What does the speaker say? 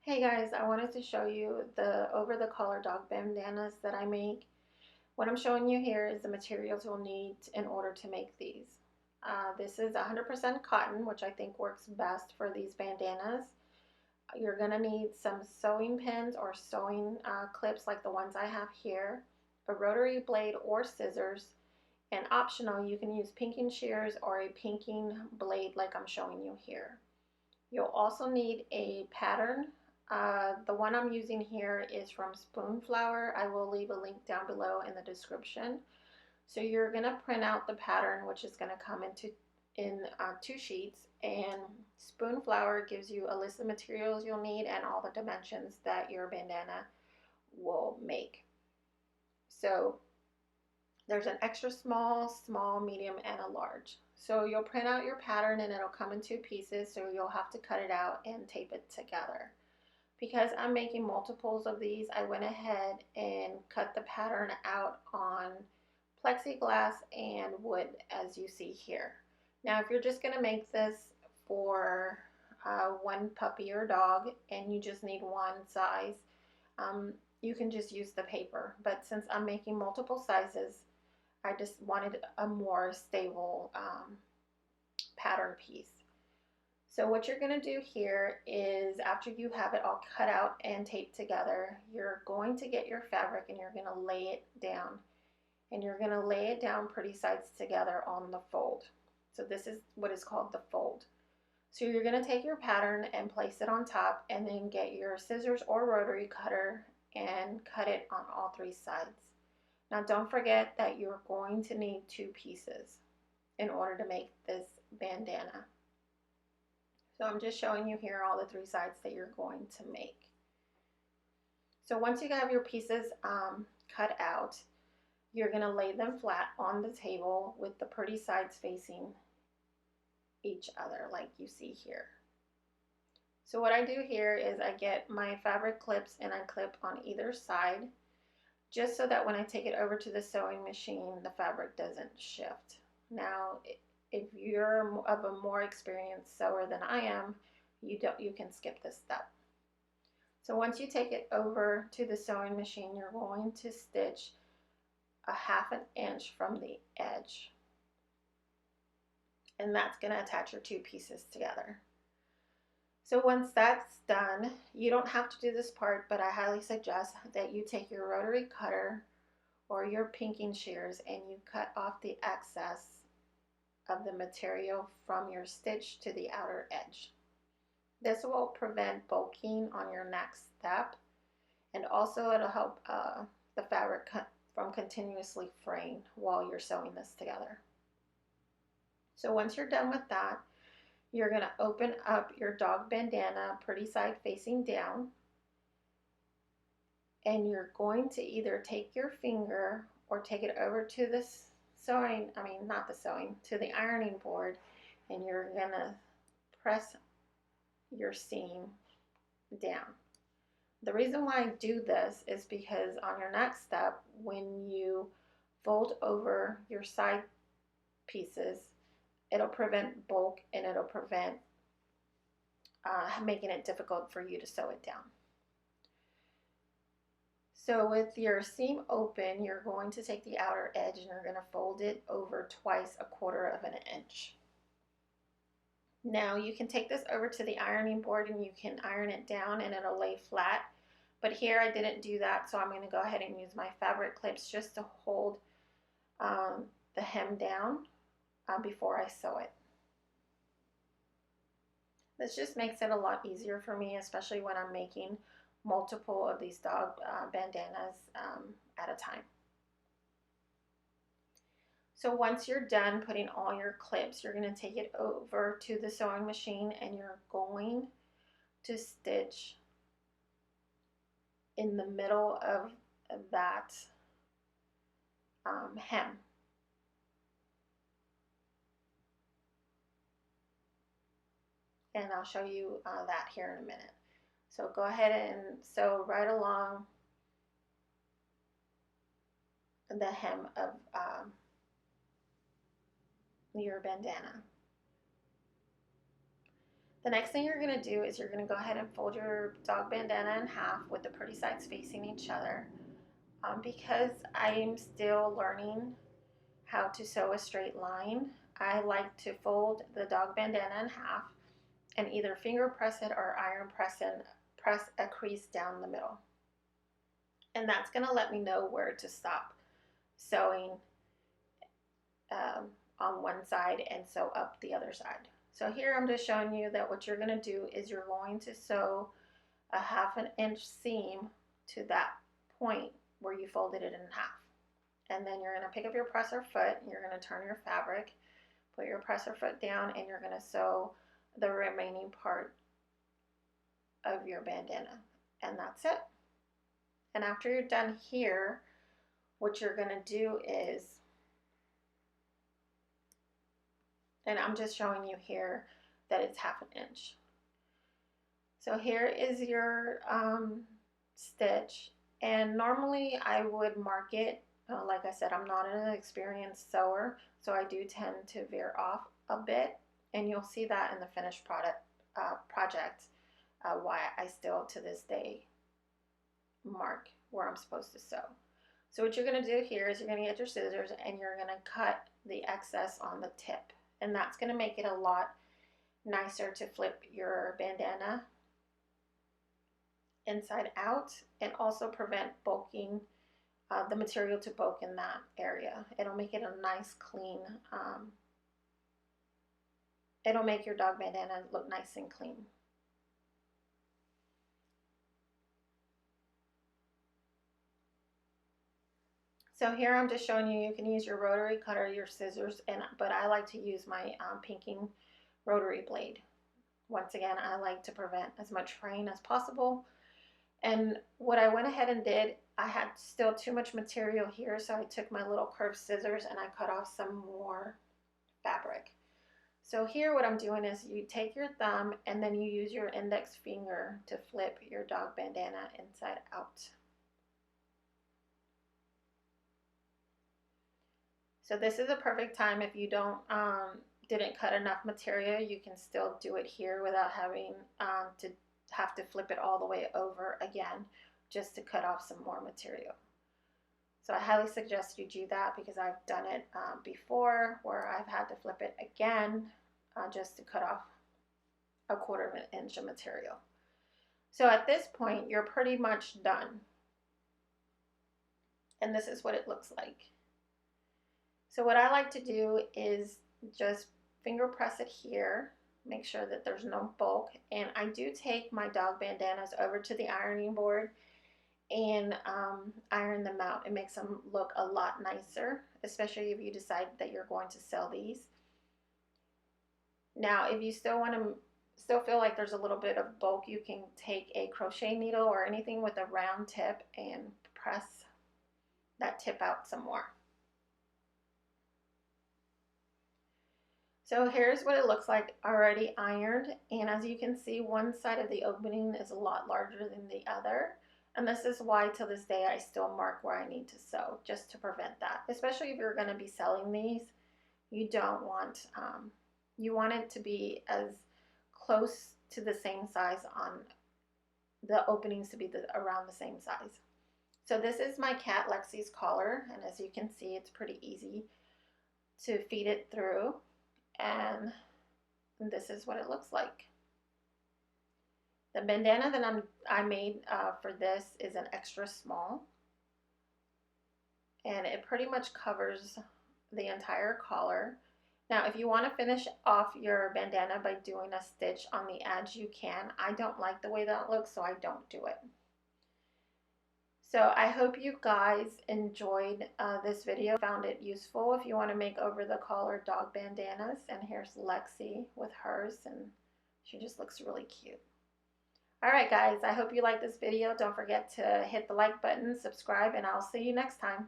Hey guys, I wanted to show you the over-the-collar dog bandanas that I make. What I'm showing you here is the materials you'll need in order to make these. This is 100% cotton, which I think works best for these bandanas. You're going to need some sewing pins or sewing clips like the ones I have here, a rotary blade or scissors, and optional you can use pinking shears or a pinking blade like I'm showing you here. You'll also need a pattern. The one I'm using here is from Spoonflower. I will leave a link down below in the description. So you're going to print out the pattern, which is going to come in 2 sheets, and Spoonflower gives you a list of materials you'll need and all the dimensions that your bandana will make. So there's an extra small, small, medium, and a large. So you'll print out your pattern and it'll come in 2 pieces, so you'll have to cut it out and tape it together. Because I'm making multiples of these, I went ahead and cut the pattern out on plexiglass and wood, as you see here. Now, if you're just going to make this for one puppy or dog and you just need one size, you can just use the paper. But since I'm making multiple sizes, I just wanted a more stable pattern piece. So what you're going to do here is, after you have it all cut out and taped together, you're going to get your fabric and you're going to lay it down. And you're going to lay it down pretty sides together on the fold. So this is what is called the fold. So you're going to take your pattern and place it on top, and then get your scissors or rotary cutter and cut it on all 3 sides. Now don't forget that you're going to need 2 pieces in order to make this bandana. So I'm just showing you here all the 3 sides that you're going to make. So once you have your pieces cut out, you're going to lay them flat on the table with the pretty sides facing each other like you see here. So what I do here is I get my fabric clips and I clip on either side, just so that when I take it over to the sewing machine, the fabric doesn't shift. Now, if you're of a more experienced sewer than I am, you can skip this step. So once you take it over to the sewing machine, you're going to stitch a 1/2 inch from the edge. And that's going to attach your 2 pieces together. So once that's done, you don't have to do this part, but I highly suggest that you take your rotary cutter or your pinking shears and you cut off the excess of the material from your stitch to the outer edge. This will prevent bulking on your next step, and also it'll help the fabric from continuously fraying while you're sewing this together. So once you're done with that, you're going to open up your dog bandana pretty side facing down, and you're going to either take your finger or take it over to the to the ironing board, and you're going to press your seam down. The reason why I do this is because on your next step, when you fold over your side pieces, it'll prevent bulk and it'll prevent making it difficult for you to sew it down. So with your seam open, you're going to take the outer edge and you're going to fold it over twice 1/4 inch. Now you can take this over to the ironing board and you can iron it down and it'll lay flat. But here I didn't do that, so I'm going to go ahead and use my fabric clips just to hold the hem down before I sew it. This just makes it a lot easier for me, especially when I'm making multiple of these dog bandanas at a time. So once you're done putting all your clips, you're going to take it over to the sewing machine and you're going to stitch in the middle of that hem. And I'll show you that here in a minute. So go ahead and sew right along the hem of your bandana. The next thing you're going to do is you're going to go ahead and fold your dog bandana in half with the pretty sides facing each other. Because I'm still learning how to sew a straight line, I like to fold the dog bandana in half and either finger press it or iron press a crease down the middle. And that's going to let me know where to stop sewing on one side and sew up the other side. So here I'm just showing you that what you're going to do is you're going to sew a 1/2 inch seam to that point where you folded it in half. And then you're going to pick up your presser foot, and you're going to turn your fabric, put your presser foot down, and you're going to sew the remaining part of your bandana. And that's it. And after you're done here, what you're going to do is, and I'm just showing you here that it's 1/2 inch. So here is your stitch, and normally I would mark it. Like I said, I'm not an experienced sewer, so I do tend to veer off a bit, and you'll see that in the finished project why I still to this day mark where I'm supposed to sew. So what you're going to do here is you're going to get your scissors and you're going to cut the excess on the tip, and that's going to make it a lot nicer to flip your bandana inside out and also prevent bulking, the material to bulk in that area. It'll make it a nice clean, it'll make your dog bandana look nice and clean. So here I'm just showing you can use your rotary cutter, your scissors, but I like to use my pinking rotary blade. Once again, I like to prevent as much fraying as possible. And what I went ahead and did, I had still too much material here, so I took my little curved scissors and I cut off some more fabric. So here what I'm doing is you take your thumb and then you use your index finger to flip your dog bandana inside out. So this is a perfect time if you didn't cut enough material, you can still do it here without having to flip it all the way over again just to cut off some more material. So I highly suggest you do that because I've done it before where I've had to flip it again just to cut off 1/4 inch of material. So at this point you're pretty much done, and this is what it looks like. So what I like to do is just finger press it here, make sure that there's no bulk, and I do take my dog bandanas over to the ironing board and iron them out. It makes them look a lot nicer, especially if you decide that you're going to sell these. Now if you still feel like there's a little bit of bulk, you can take a crochet needle or anything with a round tip and press that tip out some more. So here's what it looks like already ironed, and as you can see, one side of the opening is a lot larger than the other, and this is why to this day I still mark where I need to sew, just to prevent that. Especially if you're going to be selling these, you don't want, you want it to be as close to the same size on the openings to be around the same size. So this is my cat Lexi's collar, and as you can see, it's pretty easy to feed it through. And this is what it looks like. The bandana that I made for this is an extra small, and it pretty much covers the entire collar. Now if you want to finish off your bandana by doing a stitch on the edge, you can. I don't like the way that looks, so I don't do it. So I hope you guys enjoyed this video, found it useful. If you want to make over the collar dog bandanas, and here's Lexi with hers, and she just looks really cute. Alright guys, I hope you liked this video. Don't forget to hit the like button, subscribe, and I'll see you next time.